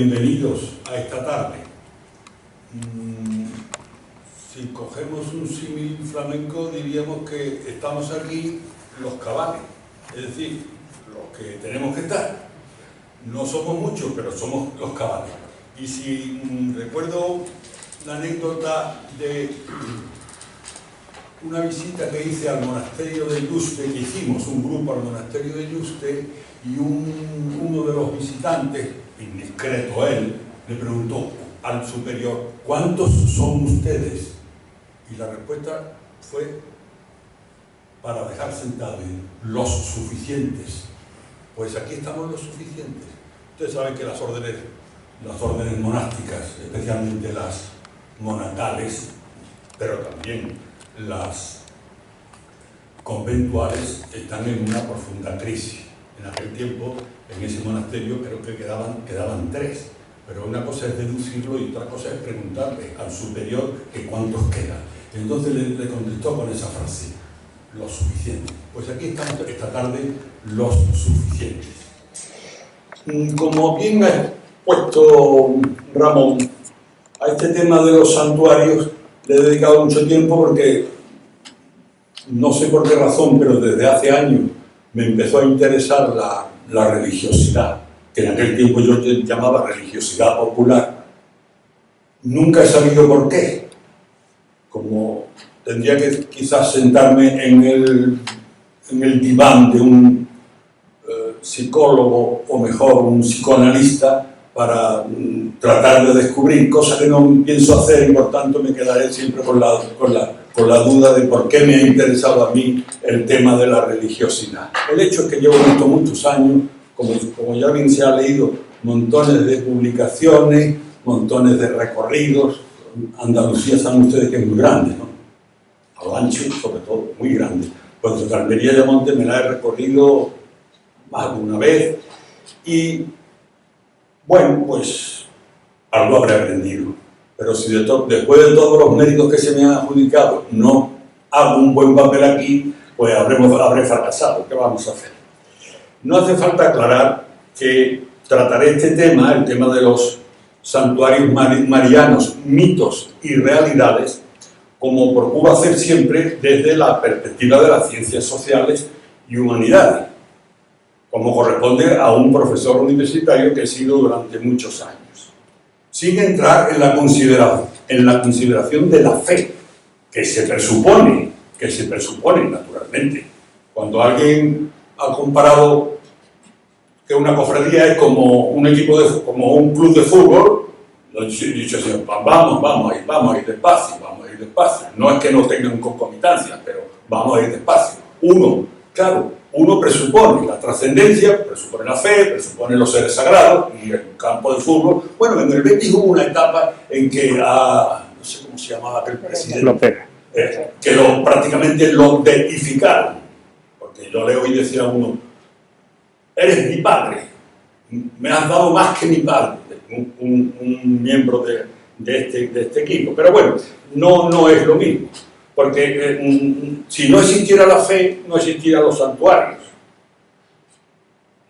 Bienvenidos a esta tarde. Si cogemos un símil flamenco, diríamos que estamos aquí los cabales, es decir, los que tenemos que estar. No somos muchos, pero somos los cabales. Y si recuerdo la anécdota de una visita que hice al monasterio de Yuste, que hicimos un grupo al monasterio de Yuste, y uno de los visitantes, indiscreto él, le preguntó al superior: ¿cuántos son ustedes? Y la respuesta fue, para dejar sentado, los suficientes. Pues aquí estamos los suficientes. Ustedes saben que las órdenes monásticas, especialmente las monacales, pero también las conventuales, están en una profunda crisis. En aquel tiempo, en ese monasterio, creo que quedaban 3. Pero una cosa es deducirlo y otra cosa es preguntarle al superior que cuántos quedan. Entonces le contestó con esa frase: los suficientes. Pues aquí estamos esta tarde, los suficientes. Como bien ha puesto Ramón, a este tema de los santuarios le he dedicado mucho tiempo porque, no sé por qué razón, pero desde hace años me empezó a interesar la religiosidad, que en aquel tiempo yo llamaba religiosidad popular. Nunca he sabido por qué. Como tendría que quizás sentarme en el diván de un psicólogo, o mejor, un psicoanalista, para tratar de descubrir cosas que no pienso hacer, y por tanto me quedaré siempre con la duda de por qué me ha interesado a mí el tema de la religiosidad. El hecho es que llevo visto muchos años, como ya bien se ha leído, montones de publicaciones, montones de recorridos. Andalucía, saben ustedes que es muy grande, ¿no? A lo ancho, sobre todo, muy grande. Pues desde Almería de Monte me la he recorrido más de una vez y, bueno, pues algo habré aprendido. Pero si después de todos los méritos que se me han adjudicado no hago un buen papel aquí, pues habré fracasado. ¿Qué vamos a hacer? No hace falta aclarar que trataré este tema, el tema de los santuarios marianos, mitos y realidades, como procuro hacer siempre desde la perspectiva de las ciencias sociales y humanidades, como corresponde a un profesor universitario que he sido durante muchos años, sin entrar en la consideración de la fe, que se presupone naturalmente. Cuando alguien ha comparado que una cofradía es como como un club de fútbol, lo he dicho así: vamos a ir despacio. No es que no tengan concomitancia, pero vamos a ir despacio. Uno presupone la trascendencia, presupone la fe, presupone los seres sagrados y el campo de fútbol. Bueno, en el Betis hubo una etapa en que no sé cómo se llamaba aquel presidente, que prácticamente lo deificaron, porque yo le oí decir a uno: eres mi padre, me has dado más que mi padre, un miembro de este equipo. Pero bueno, no es lo mismo, porque si no existiera la fe, no existirían los santuarios,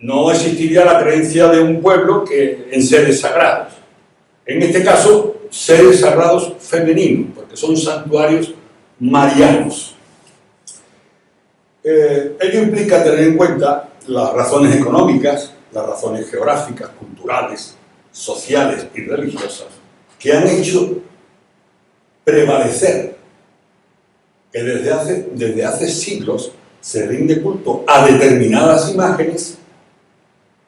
no existiría la creencia de un pueblo en seres sagrados. En este caso, seres sagrados femeninos, porque son santuarios marianos. Ello implica tener en cuenta las razones económicas, las razones geográficas, culturales, sociales y religiosas que han hecho prevalecer que desde hace siglos se rinde culto a determinadas imágenes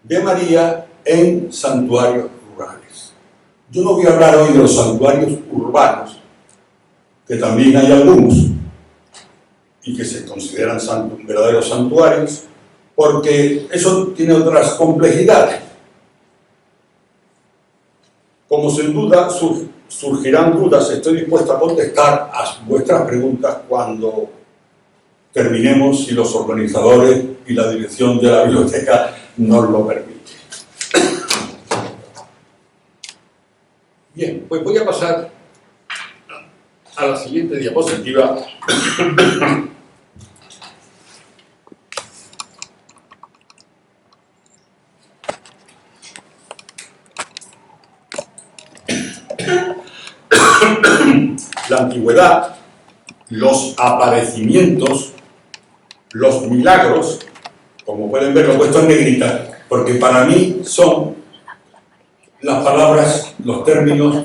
de María en santuarios rurales. Yo no voy a hablar hoy de los santuarios urbanos, que también hay algunos y que se consideran verdaderos santuarios, porque eso tiene otras complejidades. Como sin duda surgirán dudas, estoy dispuesto a contestar a vuestras preguntas cuando terminemos, si los organizadores y la dirección de la biblioteca nos lo permiten. Bien, pues voy a pasar a la siguiente diapositiva. la antigüedad, los aparecimientos, los milagros, como pueden ver, lo he puesto en negrita, porque para mí son las palabras, los términos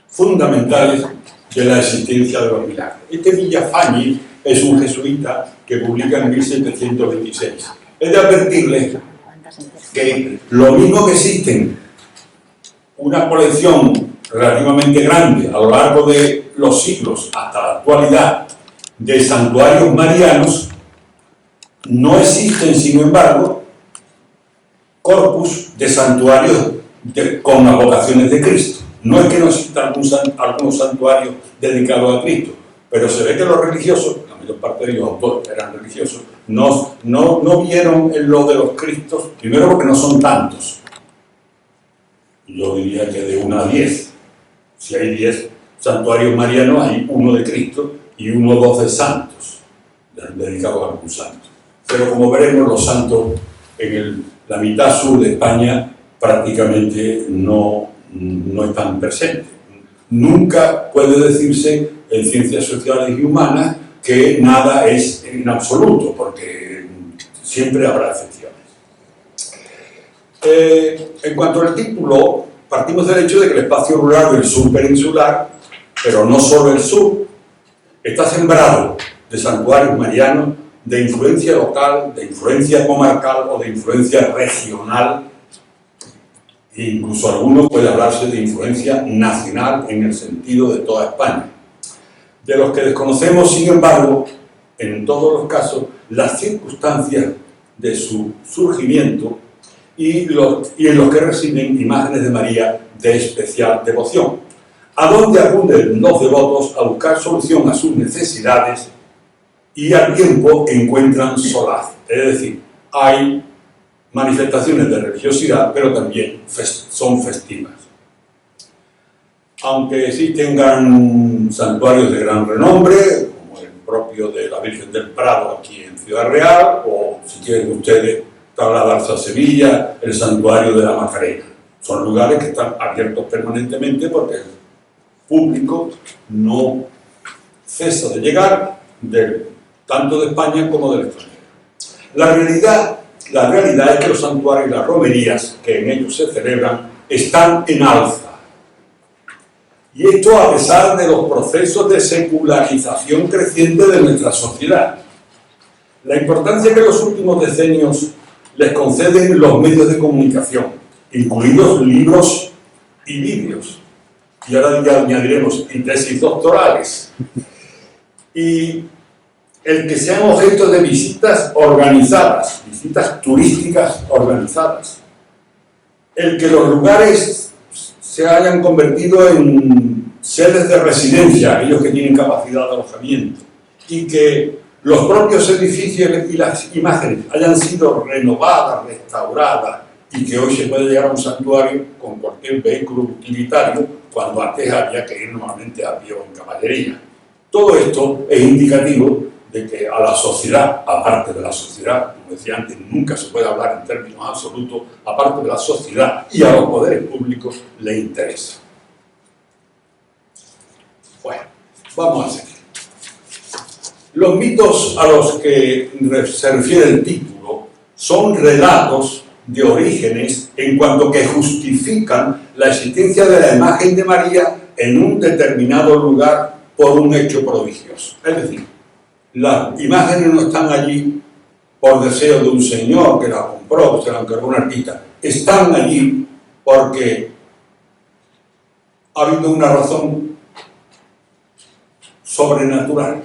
fundamentales de la existencia de los milagros. Este Villafañe es un jesuita que publica en 1726. He de advertirles que lo mismo que existen una colección relativamente grande a lo largo de los siglos hasta la actualidad de santuarios marianos, no existen, sin embargo, corpus de santuarios con advocaciones de Cristo. No es que no existan algunos santuarios dedicados a Cristo, pero se ve que los religiosos, la mayor parte de los autores eran religiosos, no vieron en lo de los Cristos, primero porque no son tantos. Yo diría que de 1 a 10. Si hay 10 santuarios marianos, hay uno de Cristo y 1 o 2 de santos, dedicados a algún santo. Pero como veremos, los santos en la mitad sur de España prácticamente no están presentes. Nunca puede decirse en ciencias sociales y humanas que nada es en absoluto, porque siempre habrá excepciones. En cuanto al título, partimos del hecho de que el espacio rural del sur peninsular, pero no solo el sur, está sembrado de santuarios marianos de influencia local, de influencia comarcal o de influencia regional. Incluso algunos puede hablarse de influencia nacional en el sentido de toda España, de los que desconocemos, sin embargo, en todos los casos, las circunstancias de su surgimiento y en los que residen imágenes de María de especial devoción, a donde acuden los devotos a buscar solución a sus necesidades y al tiempo encuentran solaz. Es decir, hay manifestaciones de religiosidad, pero también son festivas. Aunque existen santuarios de gran renombre, como el propio de la Virgen del Prado aquí en Ciudad Real, o si quieren ustedes trasladarse a Sevilla, el santuario de la Macarena. Son lugares que están abiertos permanentemente porque el público no cesa de llegar tanto de España como del extranjero. La realidad es que los santuarios y las romerías que en ellos se celebran están en alza. Y esto a pesar de los procesos de secularización creciente de nuestra sociedad. La importancia que los últimos decenios les conceden los medios de comunicación, incluidos libros y vídeos. Y ahora ya añadiremos y tesis doctorales. Y el que sean objeto de visitas organizadas, visitas turísticas organizadas. El que los lugares se hayan convertido en sedes de residencia, aquellos que tienen capacidad de alojamiento, y que los propios edificios y las imágenes hayan sido renovadas, restauradas, y que hoy se puede llegar a un santuario con cualquier vehículo utilitario, cuando antes había que ir normalmente a pie o en caballería. Todo esto es indicativo de que a la sociedad, aparte de la sociedad, como decía antes, nunca se puede hablar en términos absolutos, aparte de la sociedad y a los poderes públicos, le interesa. Bueno, vamos a seguir. Los mitos a los que se refiere el título son relatos de orígenes en cuanto que justifican la existencia de la imagen de María en un determinado lugar por un hecho prodigioso. Es decir, las imágenes no están allí por deseo de un señor que la compró, que se la encargó un artista. Están allí porque ha habido una razón sobrenatural.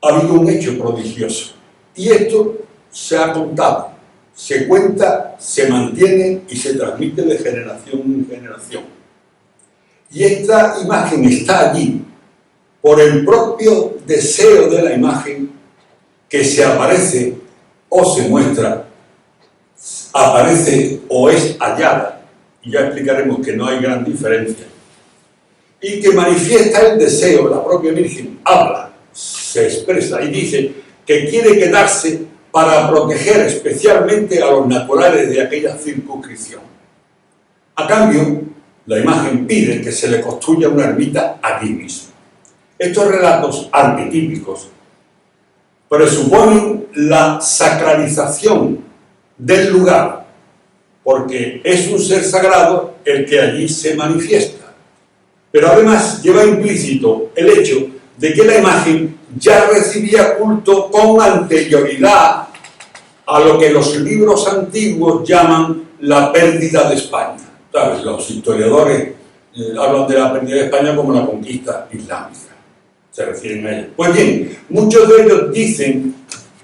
Ha habido un hecho prodigioso. Y esto se ha contado, se cuenta, se mantiene y se transmite de generación en generación. Y esta imagen está allí por el propio deseo de la imagen que se aparece o se muestra, aparece o es hallada, y ya explicaremos que no hay gran diferencia, y que manifiesta el deseo. La propia Virgen habla, se expresa y dice que quiere quedarse para proteger especialmente a los naturales de aquella circunscripción. A cambio, La imagen pide que se le construya una ermita allí mismo. Estos relatos arquetípicos presuponen la sacralización del lugar, porque es un ser sagrado el que allí se manifiesta. Pero además lleva implícito el hecho de que la imagen ya recibía culto con anterioridad a lo que los libros antiguos llaman la pérdida de España. ¿Sabes? Los historiadores hablan de la pérdida de España como la conquista islámica. Se refieren a ella. Pues bien, muchos de ellos dicen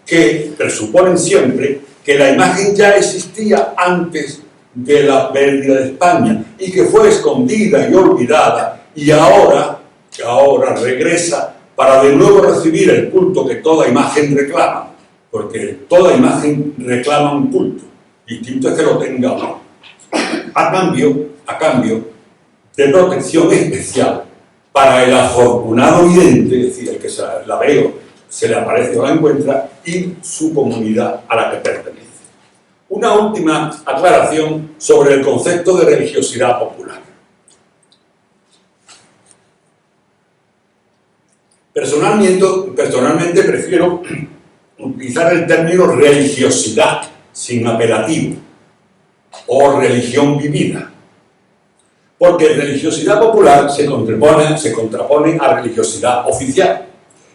que, presuponen siempre, que la imagen ya existía antes de la pérdida de España y que fue escondida y olvidada y ahora regresa para de nuevo recibir el culto que toda imagen reclama, porque toda imagen reclama un culto, distinto es que lo tenga o no, a cambio de protección especial para el afortunado vidente, es decir, el que la ve, se le aparece o la encuentra, y su comunidad a la que pertenece. Una última aclaración sobre el concepto de religiosidad popular. Personalmente prefiero utilizar el término religiosidad sin apelativo o religión vivida, porque religiosidad popular se contrapone a religiosidad oficial,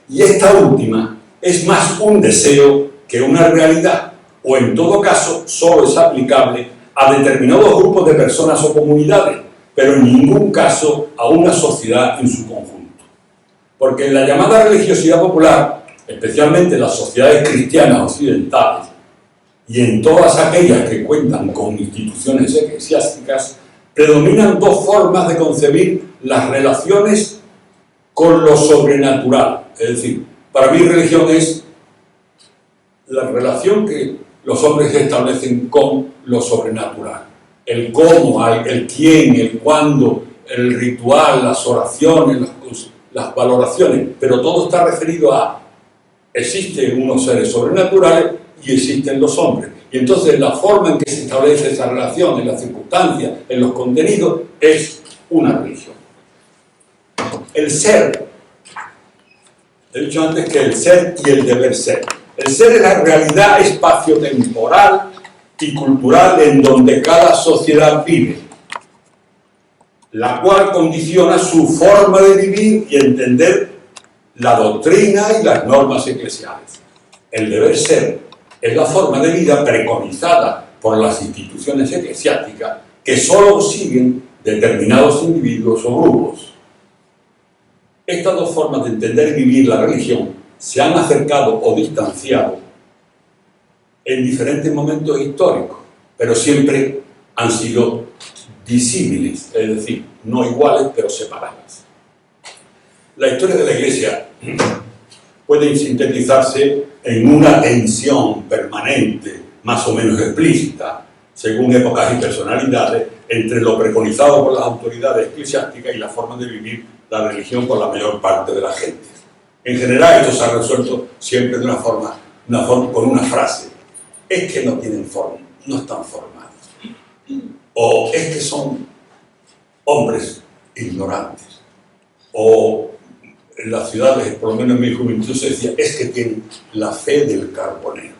y esta última es más un deseo que una realidad, o en todo caso solo es aplicable a determinados grupos de personas o comunidades, pero en ningún caso a una sociedad en su conjunto. Porque en la llamada religiosidad popular, especialmente en las sociedades cristianas occidentales, y en todas aquellas que cuentan con instituciones eclesiásticas, predominan dos formas de concebir las relaciones con lo sobrenatural. Es decir, para mí religión es la relación que los hombres establecen con lo sobrenatural. El cómo, el quién, el cuándo, el ritual, las oraciones, las valoraciones, pero todo está referido a existen unos seres sobrenaturales y existen los hombres. Y entonces la forma en que se establece esa relación, en las circunstancias, en los contenidos, es una religión. El ser, he dicho antes que el ser y el deber ser. El ser es la realidad espaciotemporal y cultural en donde cada sociedad vive, la cual condiciona su forma de vivir y entender la doctrina y las normas eclesiales. El deber ser es la forma de vida preconizada por las instituciones eclesiásticas que solo siguen determinados individuos o grupos. Estas dos formas de entender y vivir la religión se han acercado o distanciado en diferentes momentos históricos, pero siempre han sido disímiles, es decir, no iguales, pero separadas. La historia de la Iglesia puede sintetizarse en una tensión permanente, más o menos explícita, según épocas y personalidades, entre lo preconizado por las autoridades eclesiásticas y la forma de vivir la religión por la mayor parte de la gente. En general, esto se ha resuelto siempre de una forma con una frase: es que no tienen forma, no están formados, o es que son hombres ignorantes, o en las ciudades, por lo menos en mi juventud, se decía, es que tienen la fe del carbonero.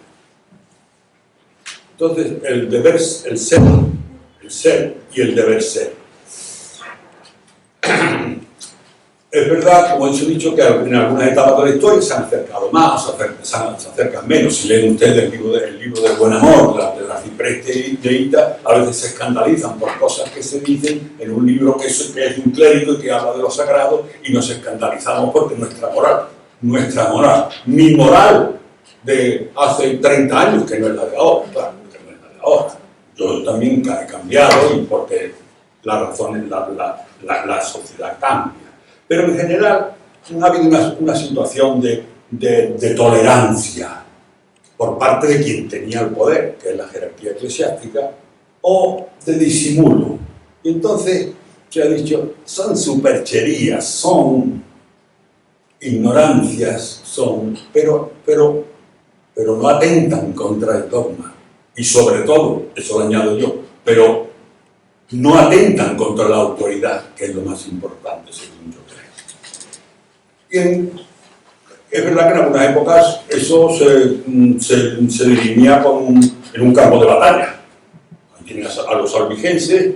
Entonces, el ser y el deber ser. Es verdad, como he dicho, que en algunas etapas de la historia se han acercado más, se acercan menos. Si leen ustedes el libro del Buen Amor, de la Cipreste de Ita, a veces se escandalizan por cosas que se dicen en un libro que es de un clérigo y que habla de lo sagrado, y nos escandalizamos porque nuestra moral, mi moral de hace 30 años, que no es la de ahora, claro, que no es la de ahora. Yo también he cambiado, y porque las razones, la sociedad cambia. Pero en general ha habido una situación de tolerancia por parte de quien tenía el poder, que es la jerarquía eclesiástica, o de disimulo. Y entonces se ha dicho, son supercherías, son ignorancias, pero no atentan contra el dogma. Y sobre todo, eso lo añado yo, pero no atentan contra la autoridad, que es lo más importante, según yo creo. Es verdad que en algunas épocas eso se dirimía en un campo de batalla. Tienes a los albigenses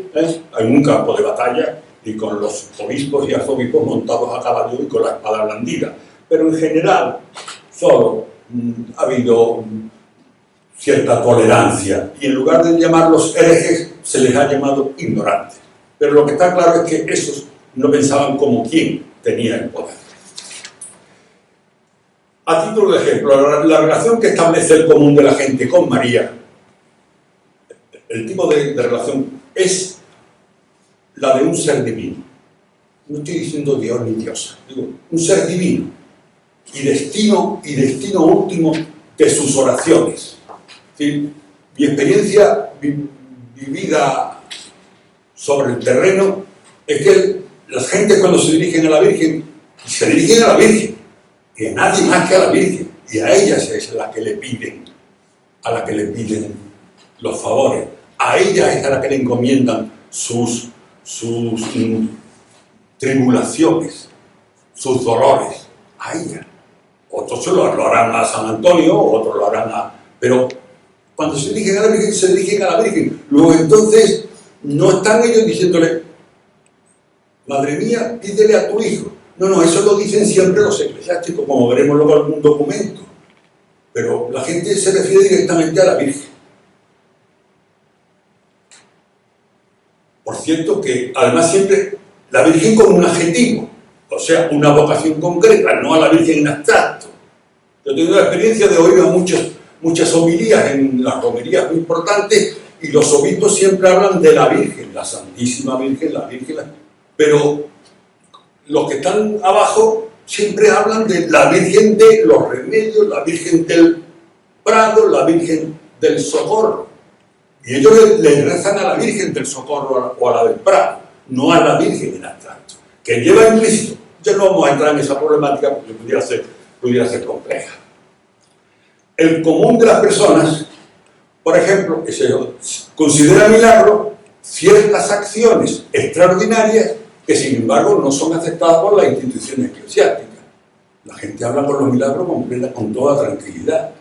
en un campo de batalla y con los obispos y arzobispos montados a caballo y con la espada blandida. Pero en general solo ha habido cierta tolerancia y en lugar de llamarlos herejes se les ha llamado ignorantes. Pero lo que está claro es que esos no pensaban como quien tenía el poder. A título de ejemplo, la relación que establece el común de la gente con María, el tipo de relación es la de un ser divino. No estoy diciendo Dios ni diosa, digo un ser divino y destino último de sus oraciones. ¿Sí? Mi experiencia vivida sobre el terreno es que las gentes cuando se dirigen a la Virgen, se dirigen a la Virgen y a nadie más que a la Virgen, y a ellas es a la que le piden los favores. A ella es a la que le encomiendan sus tribulaciones, sus dolores, a ella. Otros lo harán a San Antonio, otros lo harán a... Pero cuando se dirigen a la Virgen, se dirigen a la Virgen. Luego entonces no están ellos diciéndole, madre mía, pídele a tu hijo. No, eso lo dicen siempre los eclesiásticos, como veremos luego en algún documento. Pero la gente se refiere directamente a la Virgen. Por cierto que, además, siempre la Virgen con un adjetivo, o sea, una vocación concreta, no a la Virgen en abstracto. Yo tengo la experiencia de oír muchas homilías en las romerías muy importantes y los obispos siempre hablan de la Virgen, la Santísima Virgen, la Virgen, pero los que están abajo siempre hablan de la Virgen de los Remedios, la Virgen del Prado, la Virgen del Socorro. Y ellos le rezan a la Virgen del Socorro o a la del Prado, no a la Virgen en abstracto, que lleva implícito. Ya no vamos a entrar en esa problemática porque pudiera ser compleja. El común de las personas, por ejemplo, considera milagro ciertas acciones extraordinarias que sin embargo no son aceptadas por las instituciones eclesiásticas. La gente habla por los milagros con toda tranquilidad.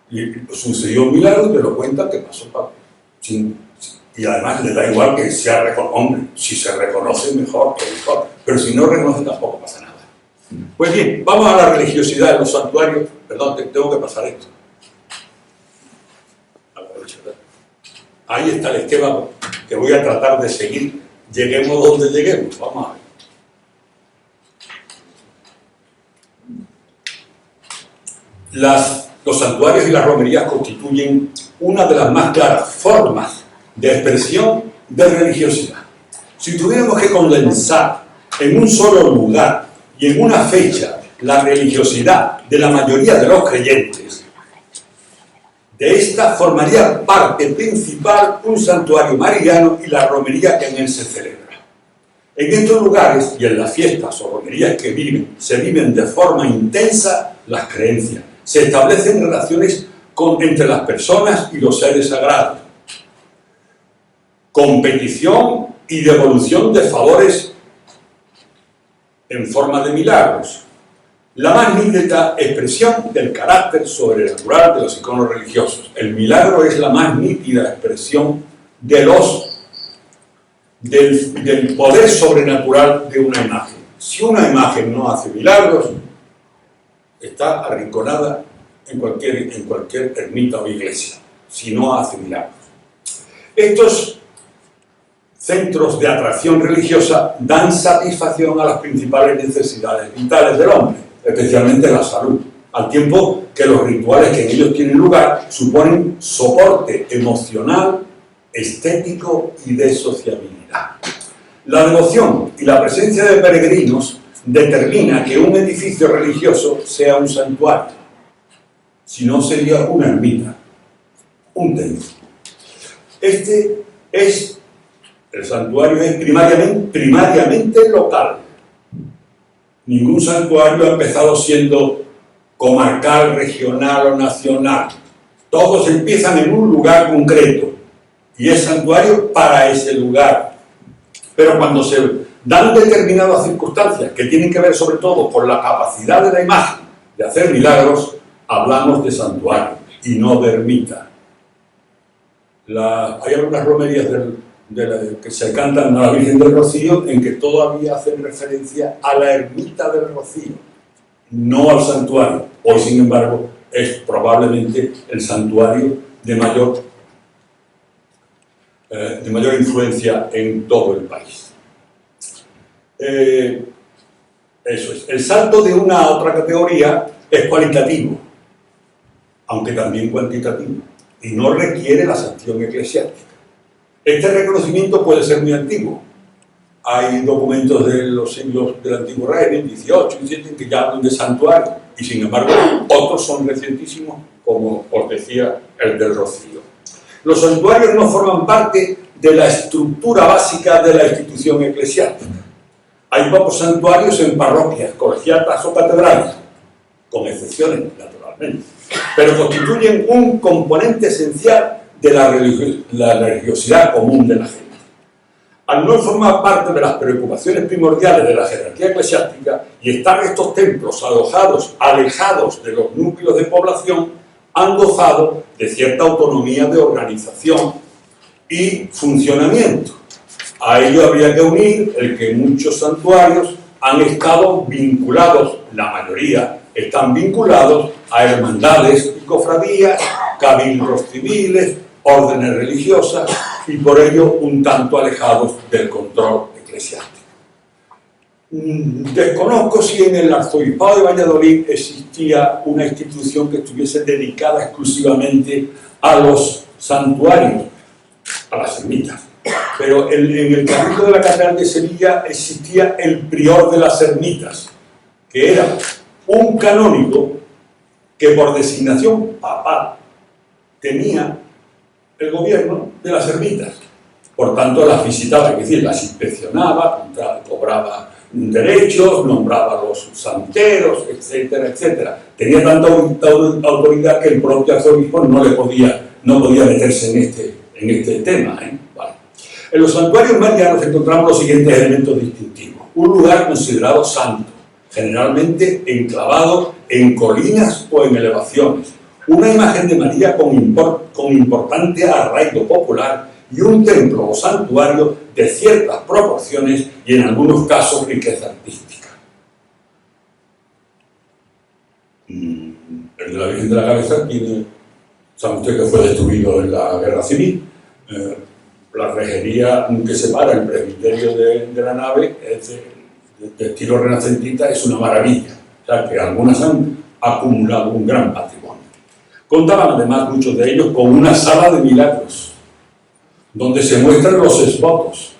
Y sucedió un milagro y te lo cuentan que pasó y además le da igual que sea hombre, si se reconoce mejor, que mejor, pero si no reconoce tampoco pasa nada. Pues bien, vamos a la religiosidad de los santuarios. Perdón, tengo que pasar esto. Ahí está el esquema que voy a tratar de seguir, lleguemos donde lleguemos. Vamos a ver. Los santuarios y las romerías constituyen una de las más claras formas de expresión de religiosidad. Si tuviéramos que condensar en un solo lugar y en una fecha la religiosidad de la mayoría de los creyentes, de esta formaría parte principal un santuario mariano y la romería que en él se celebra. En estos lugares y en las fiestas o romerías que se viven de forma intensa las creencias. Se establecen relaciones entre las personas y los seres sagrados. Competición y devolución de favores en forma de milagros. La más nítida expresión del carácter sobrenatural de los iconos religiosos. El milagro es la más nítida expresión del poder sobrenatural de una imagen. Si una imagen no hace milagros, está arrinconada en cualquier ermita o iglesia, si no hace milagros. Estos centros de atracción religiosa dan satisfacción a las principales necesidades vitales del hombre, especialmente la salud, al tiempo que los rituales que en ellos tienen lugar suponen soporte emocional, estético y de sociabilidad. La devoción y la presencia de peregrinos determina que un edificio religioso sea un santuario, si no sería una ermita, un templo. El santuario es primariamente local. Ningún santuario ha empezado siendo comarcal, regional o nacional. Todos empiezan en un lugar concreto y es santuario para ese lugar. Pero cuando se dan determinadas circunstancias que tienen que ver sobre todo con la capacidad de la imagen de hacer milagros, hablamos de santuario y no de ermita. Hay algunas romerías que se cantan a la Virgen del Rocío en que todavía hacen referencia a la ermita del Rocío, no al santuario. Hoy, sin embargo, es probablemente el santuario de mayor influencia en todo el país. Eso es. El salto de una a otra categoría es cualitativo, aunque también cuantitativo, y no requiere la sanción eclesiástica. Este reconocimiento puede ser muy antiguo. Hay documentos de los siglos del antiguo régimen, 18 y 17, que ya hablan de santuario, y sin embargo otros son recientísimos, como os decía el del Rocío. Los santuarios no forman parte de la estructura básica de la institución eclesiástica. Hay pocos santuarios en parroquias, colegiatas o catedrales, con excepciones, naturalmente, pero constituyen un componente esencial de la religiosidad común de la gente. Al no formar parte de las preocupaciones primordiales de la jerarquía eclesiástica y estar estos templos alejados de los núcleos de población, han gozado de cierta autonomía de organización y funcionamiento. A ello habría que unir el que muchos santuarios han estado vinculados, la mayoría están vinculados a hermandades y cofradías, cabildos civiles, órdenes religiosas y por ello un tanto alejados del control eclesiástico. Desconozco si en el Arzobispado de Valladolid existía una institución que estuviese dedicada exclusivamente a los santuarios, a las ermitas, pero en el cabildo de la Catedral de Sevilla existía el prior de las ermitas, que era un canónigo que por designación papal tenía el gobierno de las ermitas. Por tanto, las visitaba, es decir, las inspeccionaba, cobraba derechos, nombraba a los santeros, etcétera, etcétera. Tenía tanta autoridad que el propio arzobispo no podía meterse en este tema. Vale. En los santuarios marianos encontramos los siguientes elementos distintivos. Un lugar considerado santo, generalmente enclavado en colinas o en elevaciones. Una imagen de María con importante arraigo popular y un templo o santuario de ciertas proporciones y en algunos casos riqueza artística. El de la Virgen de la Cabeza sabe usted que fue destruido en la Guerra Civil. La rejería que separa el presbiterio de la nave es de estilo renacentista, es una maravilla. O sea que algunas han acumulado un gran patrimonio. Contaban además muchos de ellos con una sala de milagros, donde se muestran los exvotos,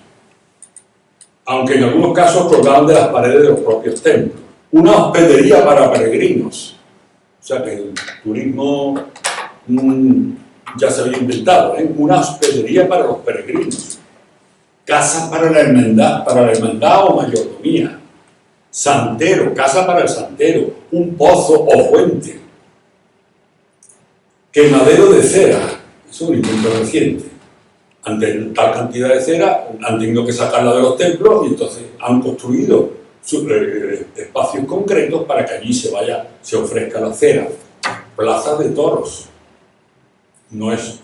aunque en algunos casos colgaban de las paredes de los propios templos. Una hospedería para peregrinos, o sea que el turismo ya se había inventado, una hospedería para los peregrinos, casa para la hermandad o mayordomía, santero, casa para el santero, un pozo o fuente, quemadero de cera, es un invento reciente. Ante tal cantidad de cera han tenido que sacarla de los templos y entonces han construido espacios concretos para que allí se ofrezca la cera. Plazas de toros, no es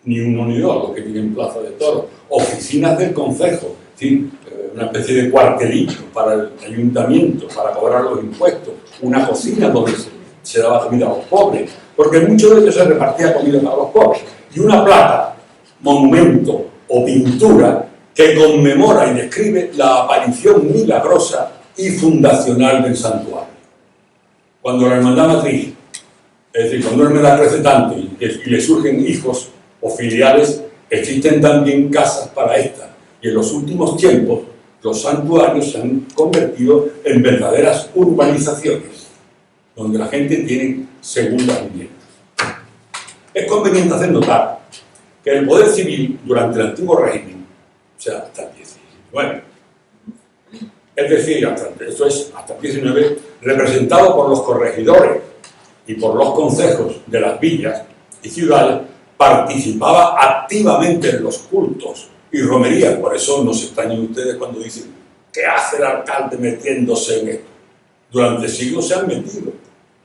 ni uno ni dos lo que tienen plazas de toros. Oficinas del concejo, es decir, una especie de cuartelillo para el ayuntamiento, para cobrar los impuestos. Una cocina donde se daba comida a los pobres, porque muchos de ellos se repartía comida para los pobres. Y una placa, monumento o pintura que conmemora y describe la aparición milagrosa y fundacional del santuario. Cuando la hermandad matriz, es decir, cuando una hermandad crece tanto y le surgen hijos o filiales, existen también casas para esta. Y en los últimos tiempos, los santuarios se han convertido en verdaderas urbanizaciones, donde la gente tiene segundas viviendas. Es conveniente hacer notar que el poder civil durante el antiguo régimen, o sea, hasta el 19, es decir, hasta el 19, representado por los corregidores y por los concejos de las villas y ciudades, participaba activamente en los cultos y romerías. Por eso no se extrañen ustedes cuando dicen ¿qué hace el alcalde metiéndose en esto? Durante siglos se han metido,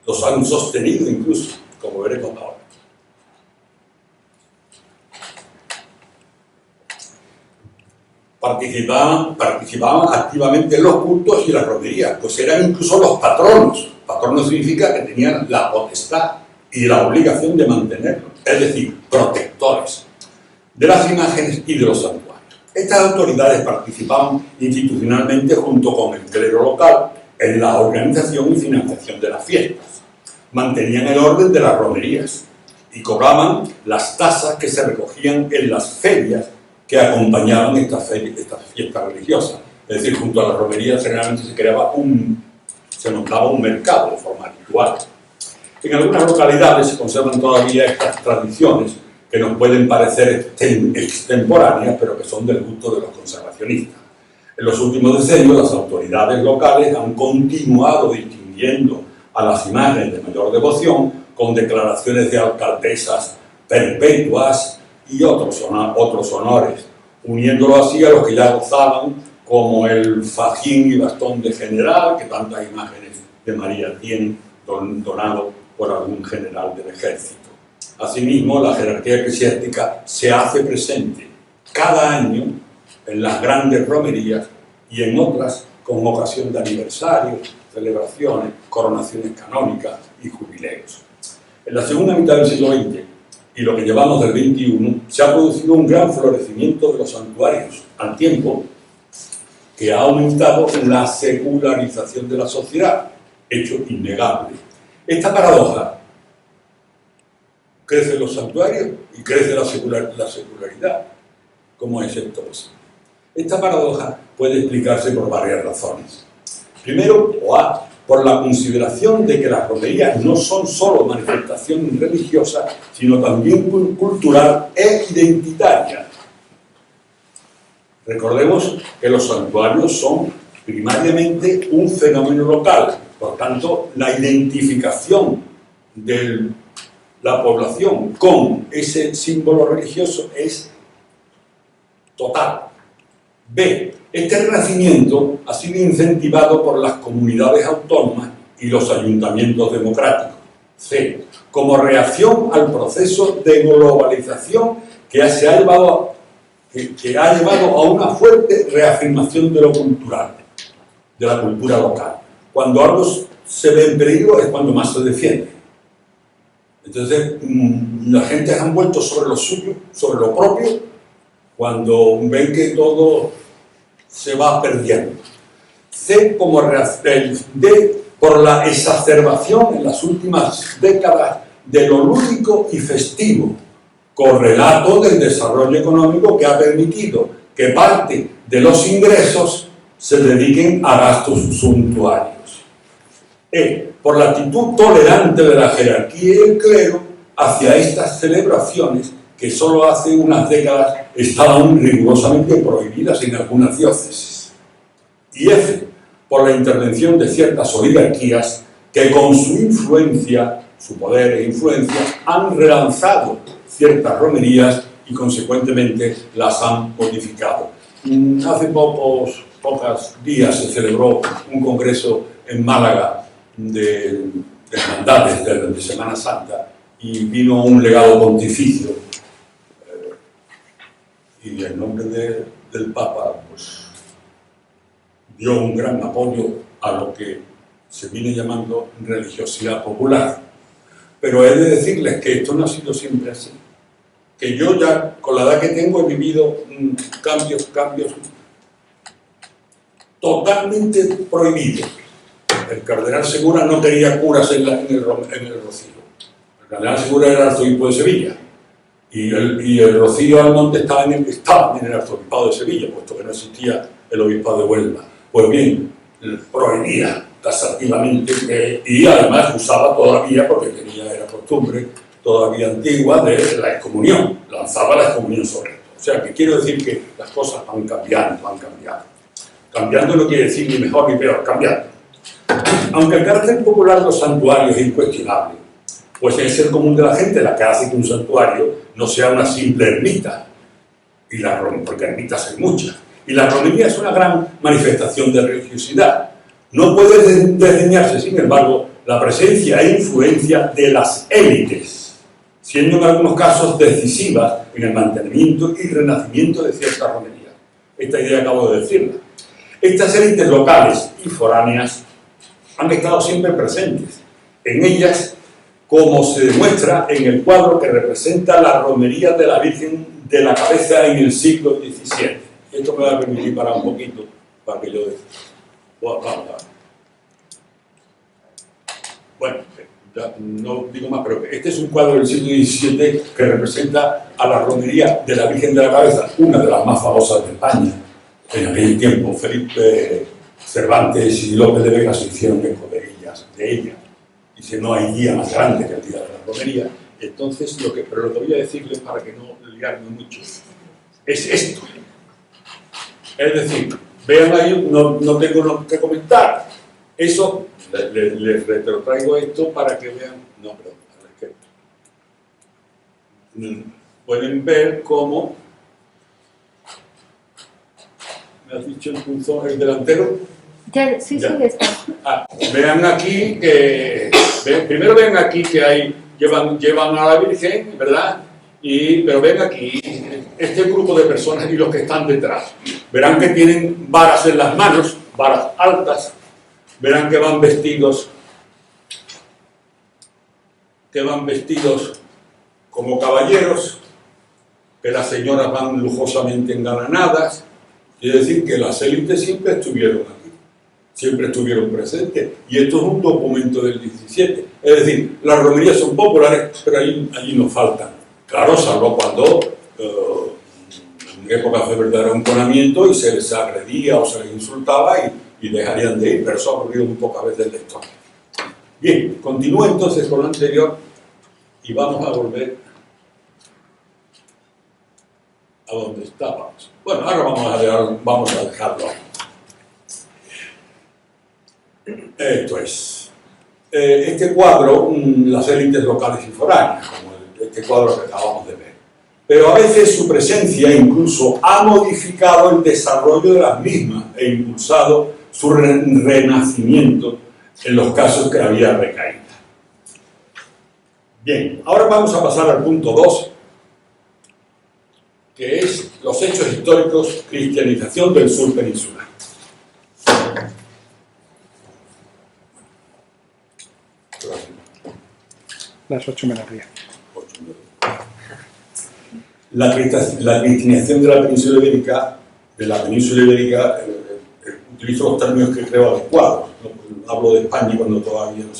los han sostenido incluso, como veremos ahora. Participaban activamente en los cultos y las romerías, pues eran incluso los patronos. Patrono significa que tenían la potestad y la obligación de mantenerlos, es decir, protectores de las imágenes y de los santuarios. Estas autoridades participaban institucionalmente junto con el clero local en la organización y financiación de las fiestas. Mantenían el orden de las romerías y cobraban las tasas que se recogían en las ferias que acompañaban estas fiestas religiosas. Es decir, junto a las romerías generalmente se montaba un mercado de forma habitual. En algunas localidades se conservan todavía estas tradiciones que nos pueden parecer extemporáneas, pero que son del gusto de los conservacionistas. En los últimos decenios, las autoridades locales han continuado distinguiendo a las imágenes de mayor devoción con declaraciones de alcaldesas perpetuas y otros honores, uniéndolo así a los que ya gozaban, como el fajín y bastón de general, que tantas imágenes de María tienen donado por algún general del ejército. Asimismo, la jerarquía eclesiástica se hace presente cada año en las grandes romerías y en otras con ocasión de aniversarios, celebraciones, coronaciones canónicas y jubileos. En la segunda mitad del siglo XX y lo que llevamos del XXI, se ha producido un gran florecimiento de los santuarios, al tiempo que ha aumentado la secularización de la sociedad, hecho innegable. Esta paradoja, crecen los santuarios y crece la secularidad. ¿Cómo es esto posible? Esta paradoja puede explicarse por varias razones. Primero, por la consideración de que las romerías no son solo manifestación religiosa, sino también cultural e identitaria. Recordemos que los santuarios son primariamente un fenómeno local, por tanto, la identificación de la población con ese símbolo religioso es total. B. Este renacimiento ha sido incentivado por las comunidades autónomas y los ayuntamientos democráticos. C. Como reacción al proceso de globalización que ha llevado a una fuerte reafirmación de lo cultural, de la cultura local. Cuando algo se ve en peligro es cuando más se defiende. Entonces, la gente han vuelto sobre lo suyo, sobre lo propio, cuando ven que todo se va perdiendo. C, como D, por la exacerbación en las últimas décadas de lo lúdico y festivo, correlato del desarrollo económico que ha permitido que parte de los ingresos se dediquen a gastos suntuarios. E, por la actitud tolerante de la jerarquía y el clero hacia estas celebraciones que solo hace unas décadas estaban rigurosamente prohibidas en algunas diócesis. Y F, por la intervención de ciertas oligarquías que con su influencia, su poder e influencia, han relanzado ciertas romerías y consecuentemente las han modificado. Hace pocos días se celebró un congreso en Málaga de hermandades de Semana Santa y vino un legado pontificio y en nombre del Papa pues, dio un gran apoyo a lo que se viene llamando religiosidad popular. Pero he de decirles que esto no ha sido siempre así. Que yo ya, con la edad que tengo, he vivido cambios totalmente prohibidos. El cardenal Segura no quería curas en el Rocío. El cardenal Segura era el arzobispo de Sevilla. Y el Rocío Almonte estaba en el arzobispado de Sevilla, puesto que no existía el obispado de Huelva. Pues bien, prohibía taxativamente y además usaba todavía, porque era costumbre todavía antigua, de la excomunión. Lanzaba la excomunión sobre esto. O sea, que quiero decir que las cosas van cambiando. Cambiando no quiere decir ni mejor ni peor, cambiando. Aunque el carácter popular de los santuarios es incuestionable, pues es el común de la gente la que hace que un santuario no sea una simple ermita, porque ermitas hay muchas. Y la romería es una gran manifestación de religiosidad. No puede desdeñarse, sin embargo, la presencia e influencia de las élites, siendo en algunos casos decisivas en el mantenimiento y renacimiento de ciertas romerías. Esta idea acabo de decirla. Estas élites locales y foráneas han estado siempre presentes. En ellas, como se demuestra en el cuadro que representa la romería de la Virgen de la Cabeza en el siglo XVII. Esto me va a permitir parar un poquito para que yo... Vamos. Bueno, ya no digo más, pero este es un cuadro del siglo XVII que representa a la romería de la Virgen de la Cabeza, una de las más famosas de España. En aquel tiempo, Felipe Cervantes y López de Vega se hicieron escoperillas de ella. Dice, no hay día más grande que el día de la romería. Entonces, pero lo que voy a decirles para que no liarme mucho, es esto. Es decir, vean ahí, no tengo que comentar. Eso, les retrotraigo esto para que vean... No, perdón, a la izquierda. Pueden ver cómo... ¿Me has dicho el delantero? Ya, sí, está. Vean aquí que... primero ven aquí que llevan a la Virgen, ¿verdad? Pero ven aquí, este grupo de personas y los que están detrás. Verán que tienen varas en las manos, varas altas. Verán que van vestidos como caballeros, que las señoras van lujosamente engalanadas. Quiere decir que las élites siempre estuvieron aquí, siempre estuvieron presentes. Y esto es un documento del 17. Es decir, las romerías son populares, pero allí nos faltan. Claro, salvo cuando en épocas de verdadero enconamiento y se les agredía o se les insultaba y dejarían de ir, pero eso ha ocurrido muy pocas veces en la historia. Bien, continúo entonces con lo anterior y vamos a volver a donde estábamos. Bueno, ahora vamos a dejarlo ahí. Esto es. Este cuadro, las élites locales y foráneas, como este cuadro que acabamos de ver. Pero a veces su presencia incluso ha modificado el desarrollo de las mismas e impulsado su renacimiento en los casos que había recaída. Bien, ahora vamos a pasar al punto 2, que es los hechos históricos, cristianización del sur peninsular. Las 8 menos 10. La cristianización de la península ibérica, utilizo los términos que creo adecuados. No hablo de España cuando todavía no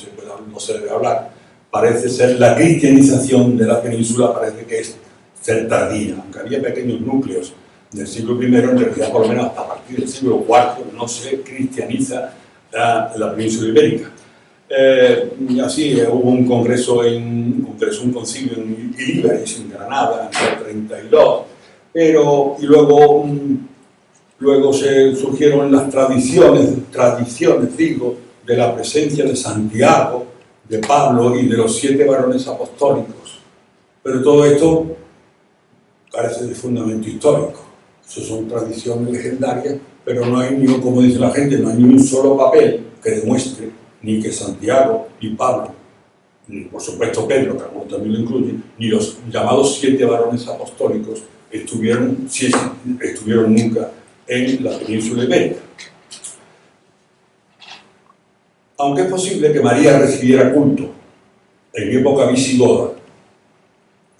se debe hablar. Parece ser, la cristianización de la península parece que es ser tardía, aunque había pequeños núcleos del siglo I, en realidad por lo menos hasta a partir del siglo IV no se cristianiza la península ibérica. Y así hubo un concilio en Ilíberis, en Granada, en el 32, y luego surgieron las tradiciones digo, de la presencia de Santiago, de Pablo y de los 7 varones apostólicos. Pero todo esto carece de fundamento histórico. Eso son tradiciones legendarias, pero no hay como dice la gente, no hay ni un solo papel que demuestre ni que Santiago, ni Pablo, ni por supuesto Pedro, que algunos también lo incluyen, ni los llamados 7 varones apostólicos estuvieron nunca en la península ibérica. Aunque es posible que María recibiera culto en época visigoda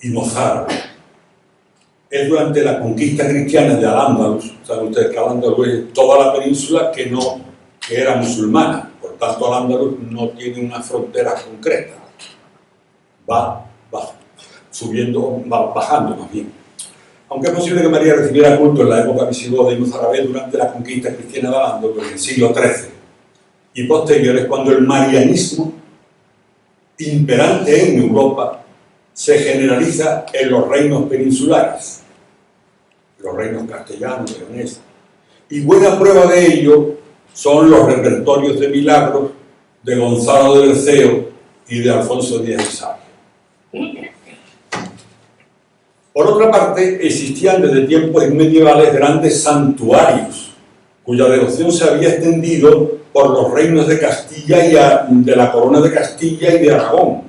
y mozárabe, es durante la conquista cristiana de Al-Ándalus. Saben ustedes que Al-Ándalus es toda la península que era musulmana. Por tanto, Al-Ándalus no tiene una frontera concreta. Va bajando más bien. Aunque es posible que María recibiera culto en la época visigoda y mozárabe durante la conquista cristiana de Al-Ándalus en el siglo XIII y posteriores, cuando el marianismo imperante en Europa se generaliza en los reinos peninsulares, los reinos castellanos, leoneses. Y buena prueba de ello son los repertorios de milagros de Gonzalo de Berceo y de Alfonso Díaz de Sabio. Por otra parte, existían desde tiempos medievales grandes santuarios, cuya devoción se había extendido por los reinos de Castilla y de la corona de Castilla y de Aragón,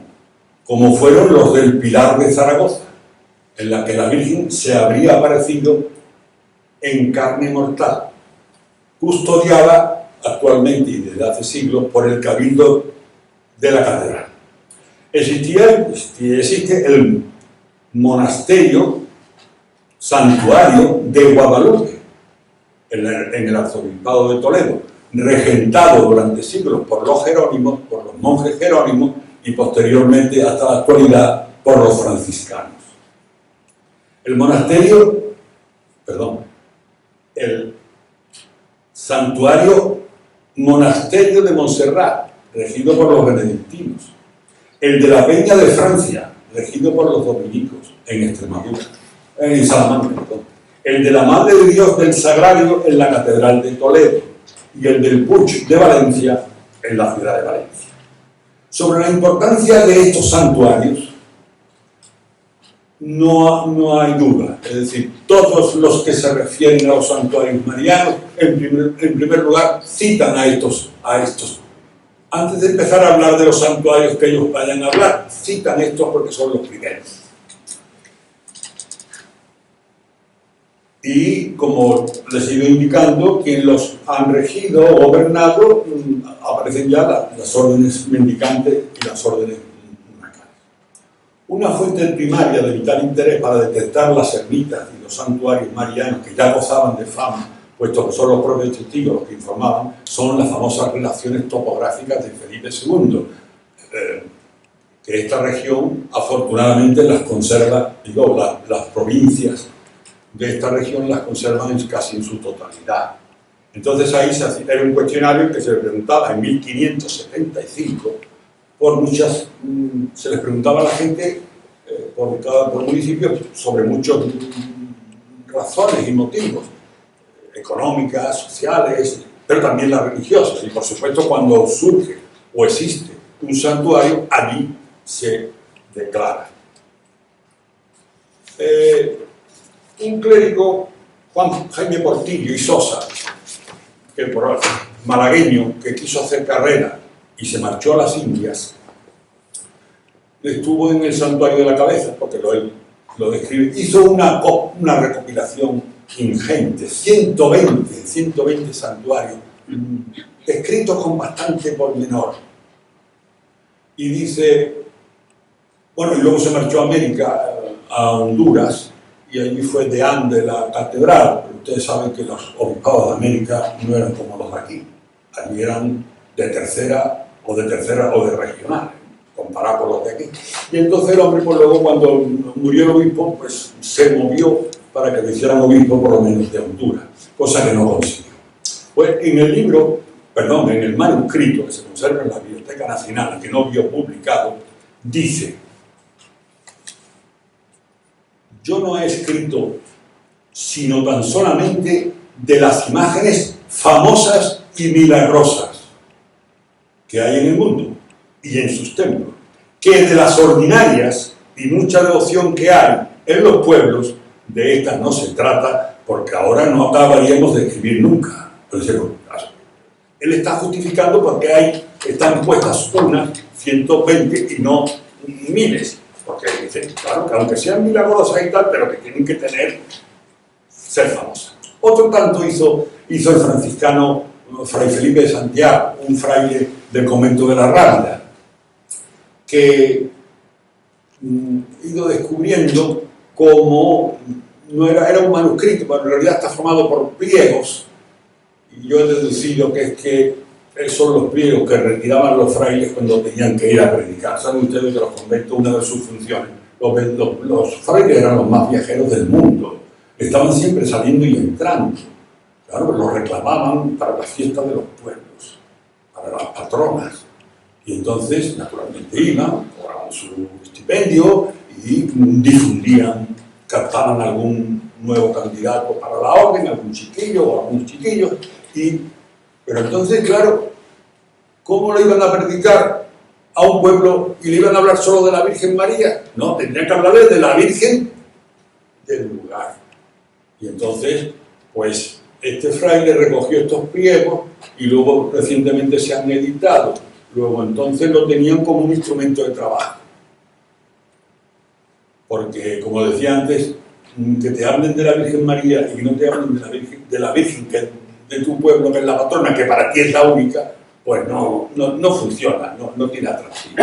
como fueron los del Pilar de Zaragoza, en la que la Virgen se habría aparecido en carne mortal, custodiada actualmente y desde hace siglos por el cabildo de la catedral. Existe el monasterio, santuario de Guadalupe, en el arzobispado de Toledo, regentado durante siglos por los jerónimos, por los monjes jerónimos, y posteriormente hasta la actualidad por los franciscanos. El santuario monasterio de Montserrat, regido por los benedictinos. El de la Peña de Francia, regido por los dominicos, en Extremadura, en Salamanca, perdón. El de la Madre de Dios del Sagrario en la Catedral de Toledo, y el del Puig de Valencia en la ciudad de Valencia. Sobre la importancia de estos santuarios no hay duda. Es decir, todos los que se refieren a los santuarios marianos, en primer lugar, citan a estos. Antes de empezar a hablar de los santuarios que ellos vayan a hablar, citan estos porque son los primeros. Y como les he ido indicando, quien los han regido o gobernado, aparecen ya las órdenes mendicantes y las órdenes monacales. Una fuente primaria de vital interés para detectar las ermitas y los santuarios marianos que ya gozaban de fama, puesto que son los propios testigos los que informaban, son las famosas relaciones topográficas de Felipe II, que esta región afortunadamente las conserva, las provincias de esta región las conservan casi en su totalidad. Entonces ahí era un cuestionario que se le preguntaba en 1575 se les preguntaba a la gente por municipio sobre muchas razones y motivos económicas, sociales, pero también las religiosas, y por supuesto cuando surge o existe un santuario, allí se declara. Un clérigo, Juan Jaime Portillo y Sosa, que malagueño, que quiso hacer carrera y se marchó a las Indias, estuvo en el santuario de la cabeza, porque lo describe, hizo una recopilación ingente, 120 santuarios, escritos con bastante pormenor. Y dice, bueno, y luego se marchó a América, a Honduras, y allí fue deán de la catedral. Ustedes saben que los obispados de América no eran como los de aquí. Allí eran de tercera o de regional, comparado con los de aquí. Y entonces el hombre, pues luego cuando murió el obispo, pues se movió para que lo hicieran obispo por lo menos de Honduras, cosa que no consiguió. Pues en el manuscrito que se conserva en la Biblioteca Nacional, que no vio publicado, dice: yo no he escrito sino tan solamente de las imágenes famosas y milagrosas que hay en el mundo y en sus templos, que de las ordinarias y mucha devoción que hay en los pueblos, de estas no se trata, porque ahora no acabaríamos de escribir nunca. Él está justificando porque están puestas unas 120 y no miles. Porque dicen, claro, que aunque sean milagrosas y tal, pero que tienen que ser famosas. Otro tanto hizo el franciscano Fray Felipe de Santiago, un fraile del convento de la Rábida, que he ido descubriendo cómo no era un manuscrito, pero en realidad está formado por pliegos, y yo he deducido que son los pliegos que retiraban los frailes cuando tenían que ir a predicar. Saben ustedes que los conventos, una de sus funciones, los frailes eran los más viajeros del mundo, estaban siempre saliendo y entrando. Claro, los reclamaban para las fiestas de los pueblos, para las patronas. Y entonces, naturalmente, iban, cobraban su estipendio y difundían, captaban algún nuevo candidato para la orden, algún chiquillo o algunos chiquillos. Pero entonces, claro, ¿cómo le iban a predicar a un pueblo y le iban a hablar solo de la Virgen María? No, tendrían que hablarle de la Virgen del lugar. Y entonces, pues, este fraile recogió estos pliegos y luego recientemente se han editado. Luego entonces lo tenían como un instrumento de trabajo. Porque, como decía antes, que te hablen de la Virgen María y que no te hablen de la Virgen que de tu pueblo, que es la patrona, que para ti es la única, pues no funciona, no tiene atractivo.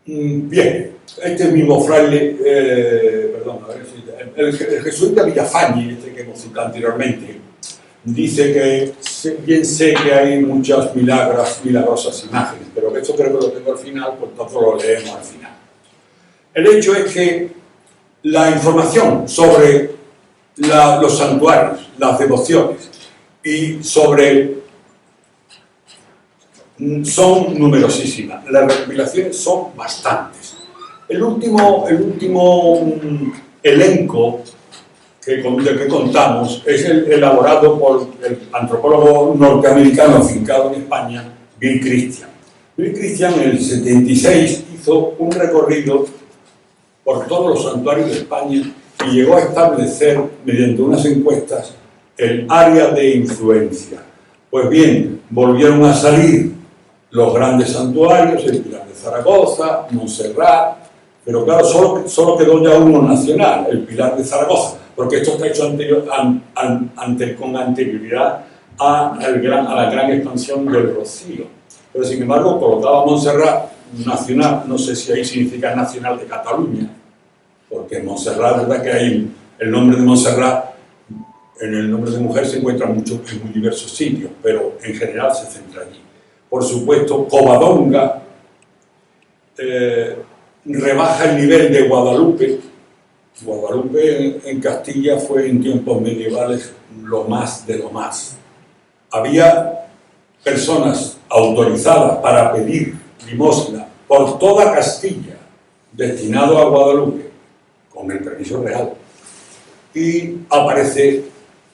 Bien, este mismo fraile, perdón, a ver si el jesuita Villafañe, este que hemos citado anteriormente, dice que bien sé que hay muchas milagrosas imágenes, pero que esto creo que lo tengo al final, pues entonces lo leemos al final. El hecho es que la información sobre los santuarios, las devociones y son numerosísimas, las recopilaciones son bastantes. El último elenco del que contamos es el elaborado por el antropólogo norteamericano afincado en España, Bill Christian. Bill Christian en el 76 hizo un recorrido por todos los santuarios de España y llegó a establecer, mediante unas encuestas, el área de influencia. Pues bien, volvieron a salir los grandes santuarios, el Pilar de Zaragoza, Montserrat, pero claro, solo quedó ya uno nacional, el Pilar de Zaragoza, porque esto está hecho con anterioridad a la gran expansión del Rocío. Pero sin embargo, colocaba Montserrat nacional, no sé si ahí significa nacional de Cataluña, porque en Montserrat, verdad que hay el nombre de Montserrat, en el nombre de mujer se encuentra en muy diversos sitios, pero en general se centra allí. Por supuesto, Covadonga rebaja el nivel de Guadalupe. Guadalupe en Castilla fue en tiempos medievales lo más de lo más. Había personas autorizadas para pedir limosna por toda Castilla, destinado a Guadalupe, con el permiso real. Y aparece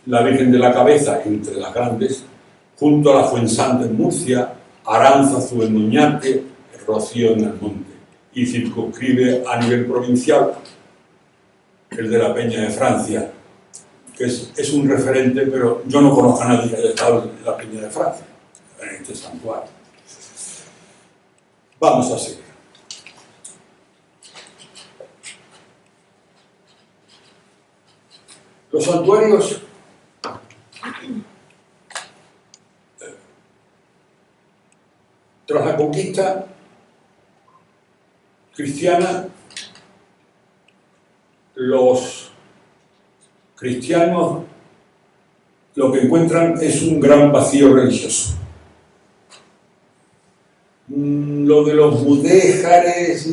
la Virgen de la Cabeza entre las grandes, junto a la Fuensanta en Murcia, Aránzazu en Oñate, Rocío en Almonte, y circunscribe a nivel provincial el de la Peña de Francia, que es un referente, pero yo no conozco a nadie que haya estado en la Peña de Francia, en este santuario. Vamos a seguir. Los santuarios tras la conquista cristiana, los cristianos lo que encuentran es un gran vacío religioso. Lo de los mudéjares,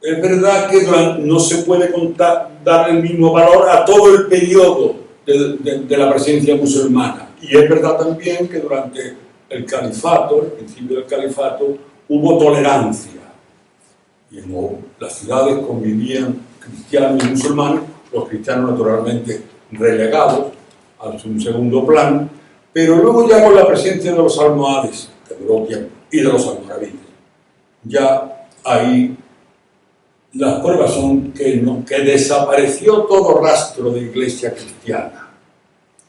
es verdad que no se puede dar el mismo valor a todo el periodo de la presencia musulmana. Y es verdad también que durante el califato, el principio del califato, hubo tolerancia. Y en las ciudades convivían cristianos y musulmanes, los cristianos naturalmente relegados a un segundo plano, pero luego ya con la presencia de los almohades, que duró tiempo, y de los almoravides, ya ahí las pruebas son que desapareció todo rastro de iglesia cristiana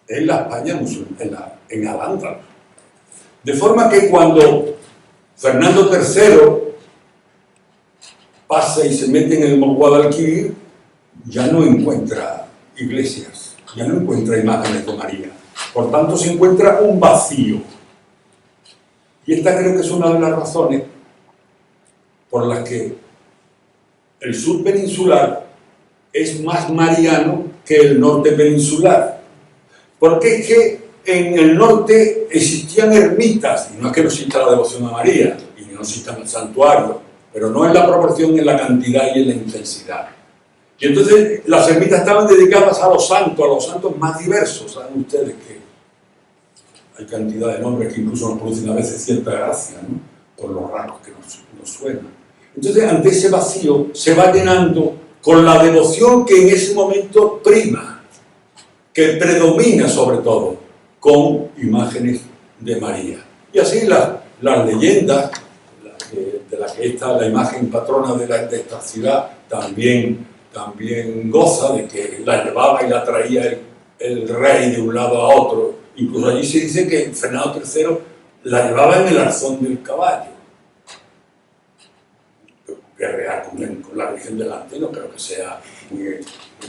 en la España musulmana, en Al-Ándalus. De forma que cuando Fernando III pasa y se mete en el Guadalquivir, ya no encuentra iglesias, ya no encuentra imágenes de María. Por tanto, se encuentra un vacío. Y esta creo que es una de las razones por las que el sur peninsular es más mariano que el norte peninsular. Porque es que en el norte existían ermitas, y no es que no exista la devoción a María, y no existan el santuario, pero no en la proporción, en la cantidad y en la intensidad. Y entonces las ermitas estaban dedicadas a los santos más diversos. Saben ustedes que hay cantidad de nombres que incluso nos producen a veces cierta gracia, ¿no? Por los raros que nos suenan. Entonces, ante ese vacío, se va llenando con la devoción que en ese momento prima, que predomina sobre todo, con imágenes de María. Y así las leyendas, las que de la que la imagen patrona de esta ciudad también goza, de que la llevaba y la traía el rey de un lado a otro. Incluso allí se dice que Fernando III la llevaba en el arzón del caballo. Guerrear con la Virgen delante no creo que sea muy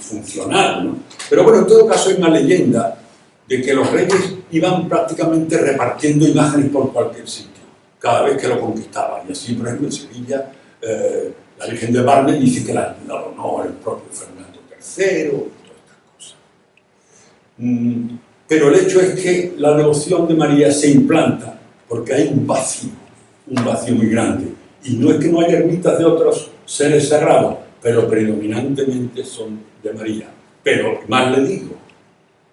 funcional, ¿no? Pero bueno, en todo caso hay una leyenda de que los reyes iban prácticamente repartiendo imágenes por cualquier sitio, cada vez que lo conquistaban. Y así, por ejemplo, en Sevilla, la Virgen de Barne dice que la donó el propio Fernando III, todas estas cosas. Pero el hecho es que la devoción de María se implanta porque hay un vacío muy grande. Y no es que no haya ermitas de otros seres sagrados, pero predominantemente son de María. Pero, más le digo,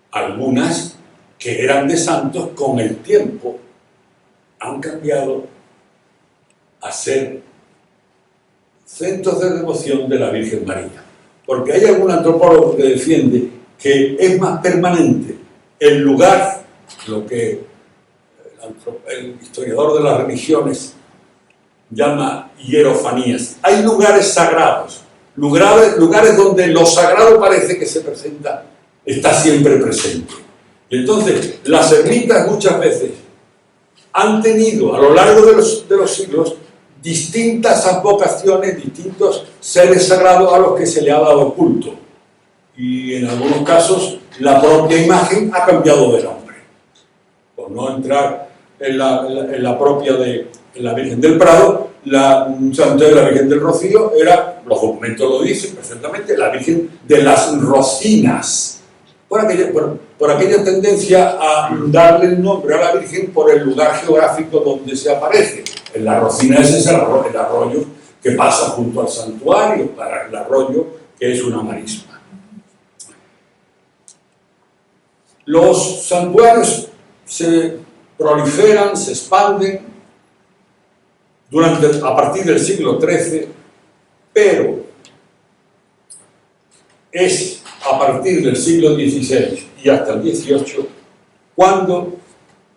algunas que eran de santos con el tiempo han cambiado a ser centros de devoción de la Virgen María. Porque hay algún antropólogo que defiende que es más permanente el lugar, lo que el historiador de las religiones llama hierofanías. Hay lugares sagrados, lugares donde lo sagrado parece que se presenta, está siempre presente. Y entonces, las ermitas muchas veces han tenido a lo largo de los siglos distintas advocaciones, distintos seres sagrados a los que se le ha dado culto. Y en algunos casos, la propia imagen ha cambiado de nombre. Por no entrar en la propia de la Virgen del Prado, un santo de la Virgen del Rocío era, los documentos lo dicen perfectamente, la Virgen de las Rocinas, por aquella tendencia a darle el nombre a la Virgen por el lugar geográfico donde se aparece. En la Rocina ese es el arroyo que pasa junto al santuario, para el arroyo que es una marisma. Los santuarios se proliferan, se expanden a partir del siglo XIII, pero es a partir del siglo XVI y hasta el XVIII cuando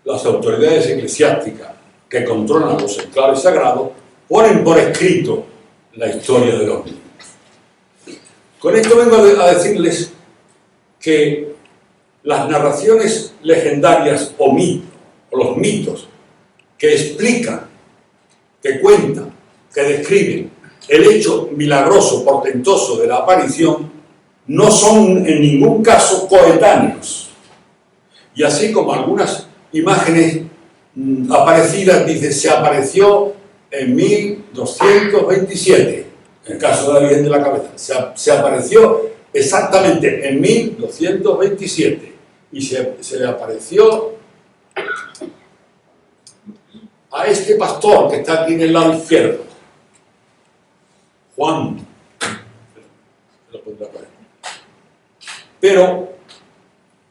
las autoridades eclesiásticas que controlan los enclaves sagrados ponen por escrito la historia de los niños. Con esto vengo a decirles que las narraciones legendarias o los mitos que explican, que cuentan, que describen el hecho milagroso, portentoso de la aparición, no son en ningún caso coetáneos. Y así como algunas imágenes aparecidas, dice, se apareció en 1227, en el caso de la Virgen de la Cabeza, se apareció exactamente en 1227, y se le apareció a este pastor que está aquí en el lado izquierdo, Juan. Pero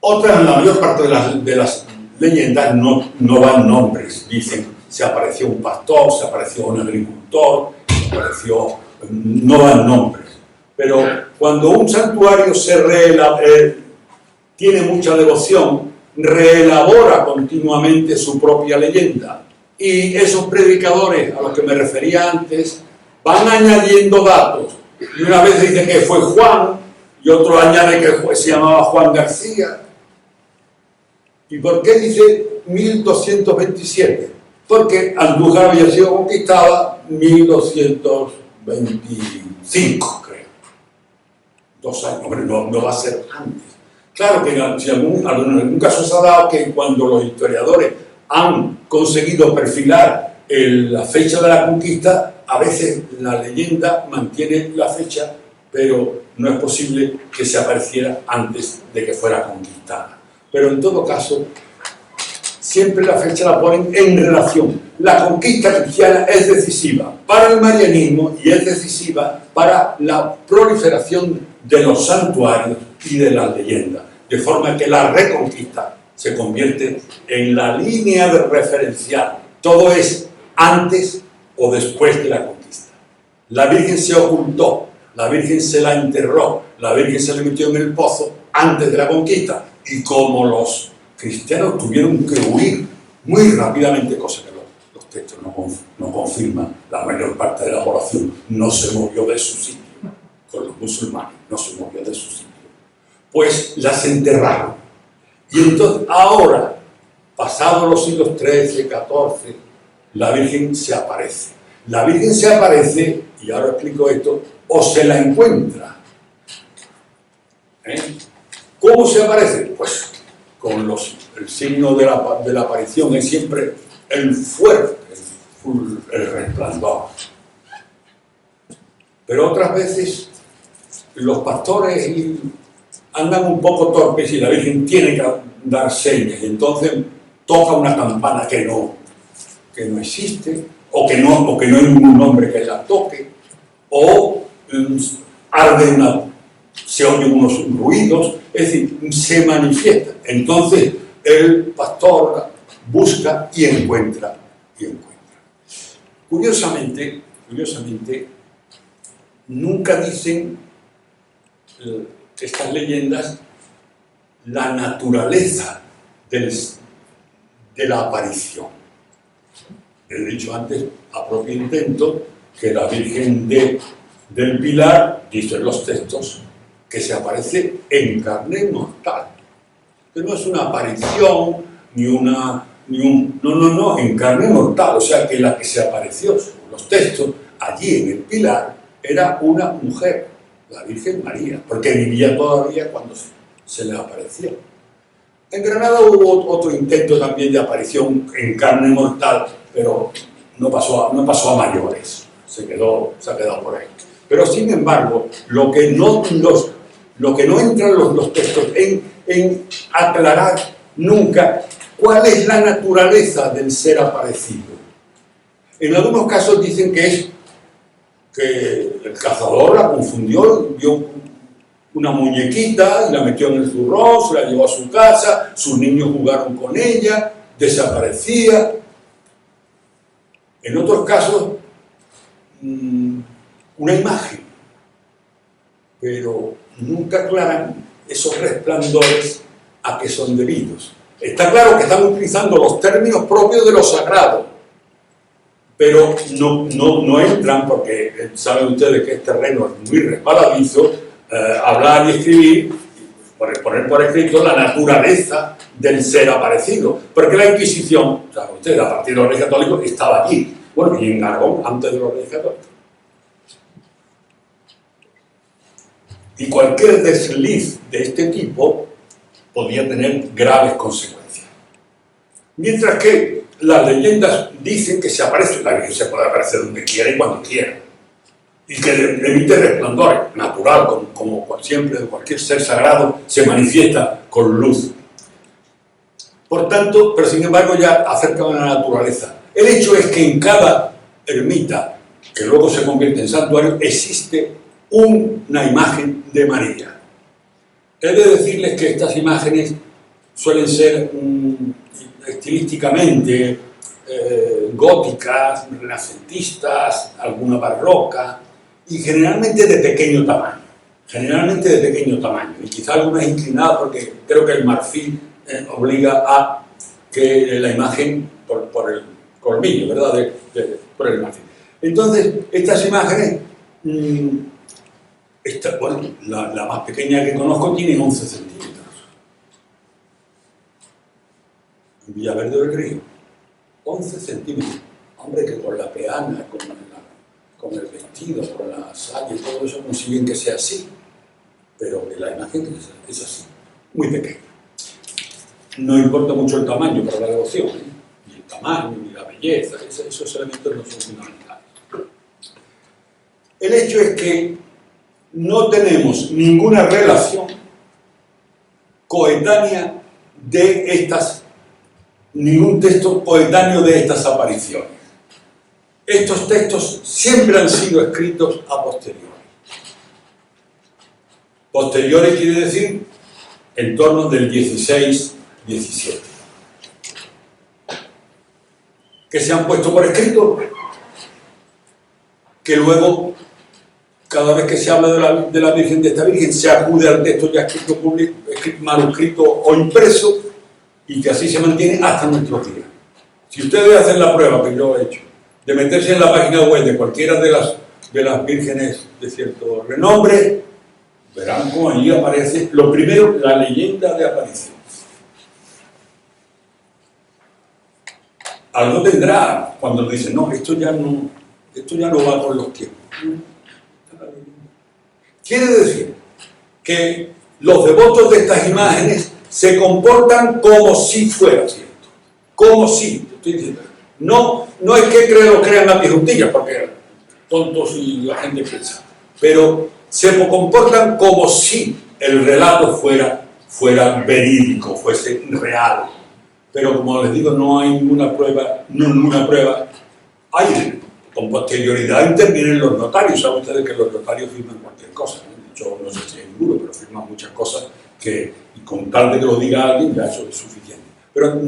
la mayor parte de las leyendas no van nombres, dicen se apareció un pastor, se apareció un agricultor, no dan nombres. Pero cuando un santuario tiene mucha devoción, reelabora continuamente su propia leyenda. Y esos predicadores a los que me refería antes van añadiendo datos. Y una vez dice que fue Juan, y otro añade que se llamaba Juan García. ¿Y por qué dice 1227? Porque Andújar había sido conquistada en 1225, creo. 2 años, hombre, no va a ser antes. Claro que en algún caso se ha dado que cuando los historiadores han conseguido perfilar la fecha de la conquista, a veces la leyenda mantiene la fecha, pero no es posible que se apareciera antes de que fuera conquistada. Pero en todo caso, siempre la fecha la ponen en relación. La conquista cristiana es decisiva para el marianismo y es decisiva para la proliferación de los santuarios y de las leyendas, de forma que la reconquista se convierte en la línea de referencial. Todo es antes o después de la conquista. La Virgen se ocultó, la Virgen se la enterró, la Virgen se le metió en el pozo antes de la conquista. Y como los cristianos tuvieron que huir muy rápidamente, cosa que los textos no confirman, la mayor parte de la población no se movió de su sitio, con los musulmanes, no se movió de su sitio. Pues las enterraron. Y entonces, ahora, pasados los siglos XIII, XIV, la Virgen se aparece. La Virgen se aparece, y ahora explico esto, o se la encuentra. ¿Cómo se aparece? Pues con el signo de la aparición es siempre el fuerte, el resplandor. Pero otras veces los pastores andan un poco torpes y la Virgen tiene que dar señas, y entonces toca una campana que no existe, o que no hay ningún hombre que la toque, o se oyen unos ruidos, es decir, se manifiesta. Entonces el pastor busca y encuentra. Curiosamente, nunca dicen estas leyendas la naturaleza de la aparición. He dicho antes, a propio intento, que la Virgen del Pilar, dicen los textos, que se aparece en carne mortal. Que no es una aparición, no, en carne mortal. O sea, que la que se apareció, según los textos, allí en el Pilar, era una mujer, la Virgen María, porque vivía todavía cuando se le apareció. En Granada hubo otro intento también de aparición en carne mortal, pero no pasó a mayores, se ha quedado por ahí. Pero sin embargo, lo que no entran los textos en aclarar nunca cuál es la naturaleza del ser aparecido. En algunos casos dicen que el cazador la confundió, vio una muñequita y la metió en el zurrón, se la llevó a su casa, sus niños jugaron con ella, desaparecía. En otros casos, una imagen, pero nunca aclaran esos resplandores a qué son debidos. Está claro que están utilizando los términos propios de lo sagrado, pero no entran, porque saben ustedes que este terreno es muy resbaladizo, hablar y escribir, poner por escrito la naturaleza del ser aparecido, porque la Inquisición, saben ustedes, a partir de los Reyes Católicos, estaba allí, bueno, y en Aragón, antes de los Reyes Católicos. Y cualquier desliz de este tipo podía tener graves consecuencias. Mientras que las leyendas dicen que se aparece, la Virgen se puede aparecer donde quiera y cuando quiera, y que emite resplandores, natural, como siempre, cualquier ser sagrado se manifiesta con luz. Por tanto, pero sin embargo ya acerca de la naturaleza. El hecho es que en cada ermita, que luego se convierte en santuario, existe una imagen de María. He de decirles que estas imágenes suelen ser estilísticamente góticas, renacentistas, alguna barroca, y generalmente de pequeño tamaño. Y quizá algunas inclinadas, porque creo que el marfil obliga a que la imagen por el colmillo, ¿verdad? Por el marfil. Entonces, estas imágenes, la más pequeña que conozco tiene 11 centímetros. En Villaverde del Río, 11 centímetros. Hombre, que con la peana, con el vestido, con la saya y todo eso consiguen que sea así, pero que la imagen es así, muy pequeña. No importa mucho el tamaño para la devoción, ni el tamaño, ni la belleza, esos elementos no son fundamentales. El hecho es que no tenemos ninguna relación coetánea ningún texto coetáneo de estas apariciones. Estos textos siempre han sido escritos a posteriori. Posteriori quiere decir en torno del 16-17. Que se han puesto por escrito, que luego, cada vez que se habla de la Virgen, de esta Virgen, se acude al texto ya escrito, manuscrito o impreso, y que así se mantiene hasta nuestros días. Si ustedes hacen la prueba que yo he hecho, de meterse en la página web de cualquiera de las vírgenes de cierto renombre, verán cómo allí aparece, lo primero, la leyenda de aparición. Algo tendrá cuando dicen, no, esto ya no va con los tiempos. Quiere decir que los devotos de estas imágenes se comportan como si fuera cierto. Como si, estoy diciendo. No es que lo crean a pie juntillas, porque tontos y la gente piensa. Pero se comportan como si el relato fuera verídico, fuese real. Pero como les digo, no hay ninguna prueba. Con posterioridad intervienen los notarios. Saben ustedes que los notarios firman cualquier cosa. Yo no sé si hay ninguno, pero firman muchas cosas que, con tal de que lo diga alguien, ya eso es suficiente. Pero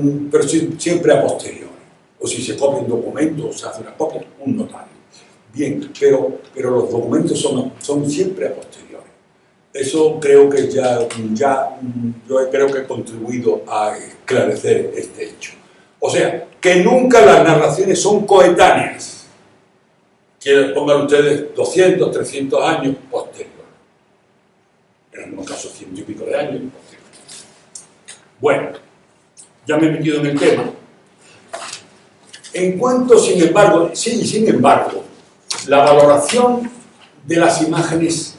siempre a posteriori. O si se copia un documento o se hace una copia, un notario. Bien, pero los documentos son siempre a posteriori. Eso creo que yo creo que he contribuido a esclarecer este hecho. O sea, que nunca las narraciones son coetáneas. Que pongan ustedes 200, 300 años posterior. En algunos casos 100 y pico de años posterior. Bueno, ya me he metido en el tema. En cuanto, sin embargo, la valoración de las imágenes,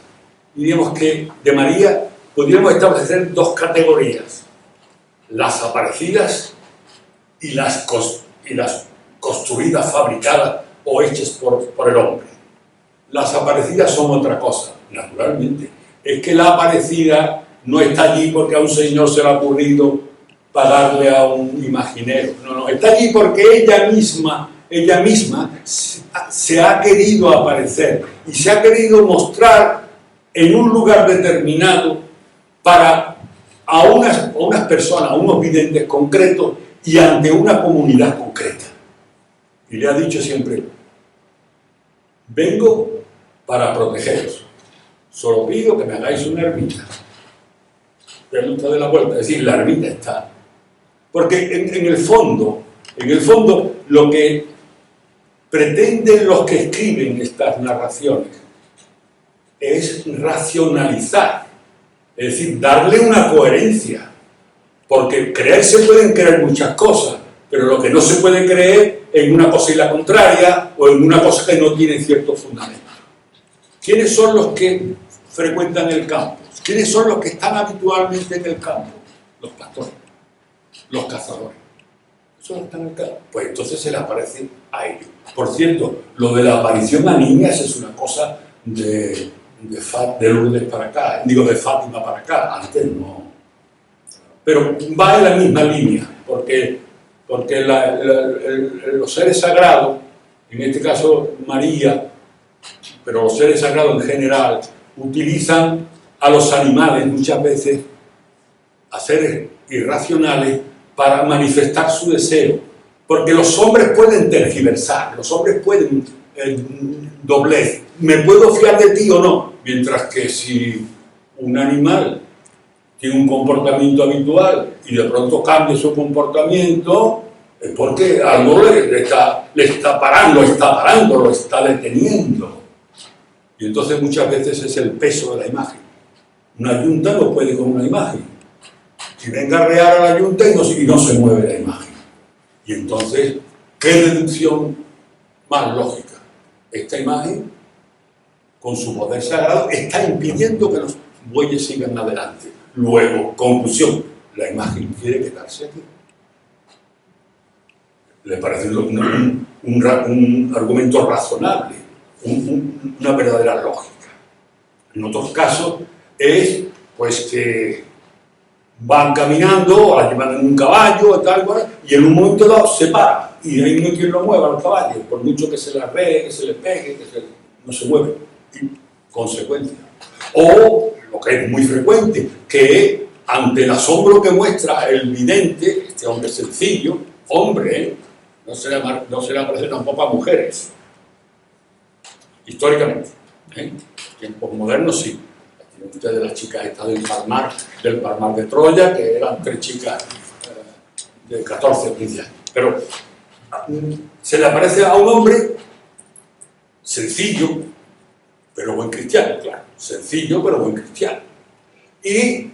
diríamos que de María, podríamos establecer dos categorías: las aparecidas y las construidas, fabricadas o hechas por el hombre. Las aparecidas son otra cosa, naturalmente. Es que la aparecida no está allí porque a un señor se le ha ocurrido pagarle a un imaginero. No, está allí porque ella misma se ha querido aparecer y se ha querido mostrar en un lugar determinado a unas personas, a unos videntes concretos y ante una comunidad concreta. Y le ha dicho siempre: vengo para protegeros, solo pido que me hagáis una ermita. Vean ustedes la vuelta, es decir, la ermita está. Porque en el fondo, lo que pretenden los que escriben estas narraciones es racionalizar, es decir, darle una coherencia. Porque se pueden creer muchas cosas, pero lo que no se puede creer en una cosa y la contraria, o en una cosa que no tiene cierto fundamento. ¿Quiénes son los que frecuentan el campo? ¿Quiénes son los que están habitualmente en el campo? Los pastores, los cazadores. Esos están en el campo. Pues entonces se le aparece a ellos. Por cierto, lo de la aparición a niñas es una cosa de Lourdes para acá, digo de Fátima para acá, antes no. Pero va en la misma línea, porque los seres sagrados, en este caso María, pero los seres sagrados en general, utilizan a los animales muchas veces, a seres irracionales, para manifestar su deseo. Porque los hombres pueden tergiversar, los hombres pueden doblez. ¿Me puedo fiar de ti o no? Mientras que si un animal tiene un comportamiento habitual y de pronto cambia su comportamiento, es porque algo le está parando, lo está deteniendo. Y entonces muchas veces es el peso de la imagen. Una yunta no puede con una imagen. Si venga a arrear a la yunta y no se mueve la imagen. Y entonces, ¿qué deducción más lógica? Esta imagen, con su poder sagrado, está impidiendo que los bueyes sigan adelante. Luego, conclusión, la imagen quiere quedarse aquí. Le parece un argumento razonable, una verdadera lógica. En otros casos es pues que van caminando, o la llevan en un caballo, y en un momento dado se para, y ahí no hay quien lo mueva al caballo, por mucho que se le arree, que se le pegue, no se mueve. Y consecuencia. O, lo que es muy frecuente, que ante el asombro que muestra el vidente, este hombre sencillo, hombre, no se le aparece tampoco a mujeres, históricamente. Tiempos modernos sí. Tienen ustedes las chicas estas del Palmar de Troya, que eran 3 chicas de 14 o 15 años. Pero se le aparece a un hombre sencillo, pero buen cristiano, claro, sencillo, pero buen cristiano. Y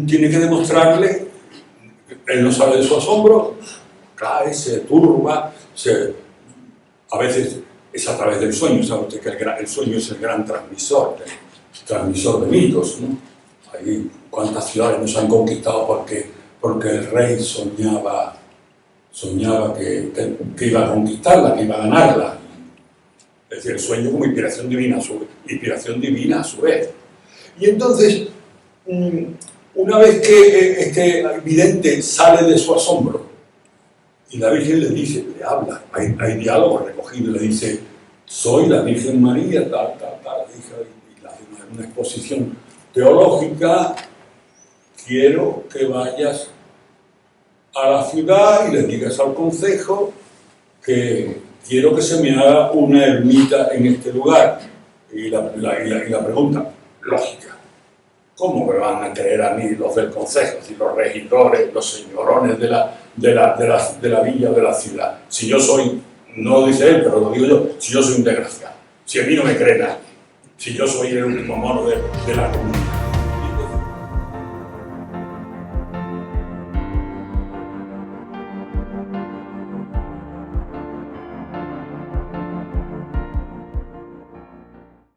tiene que demostrarle, él no sabe de su asombro, cae, se turba, a veces es a través del sueño, sabe usted que el sueño es el gran transmisor de mitos, ¿no? Ahí, cuántas ciudades nos han conquistado porque el rey soñaba que iba a conquistarla, que iba a ganarla. Es decir, el sueño como inspiración divina a su vez. Y entonces, una vez que este vidente sale de su asombro y la Virgen le dice, le habla, hay diálogo recogido, le dice, soy la Virgen María, tal, y le hace una exposición teológica, quiero que vayas a la ciudad y le digas al concejo que quiero que se me haga una ermita en este lugar. Y la pregunta, lógica, ¿cómo me van a creer a mí los del concejo, si los regidores, los señorones de la villa o de la ciudad? Si yo soy, no lo dice él, pero lo digo yo, si yo soy un desgraciado, si a mí no me creen nadie, si yo soy el último mono de la comunidad.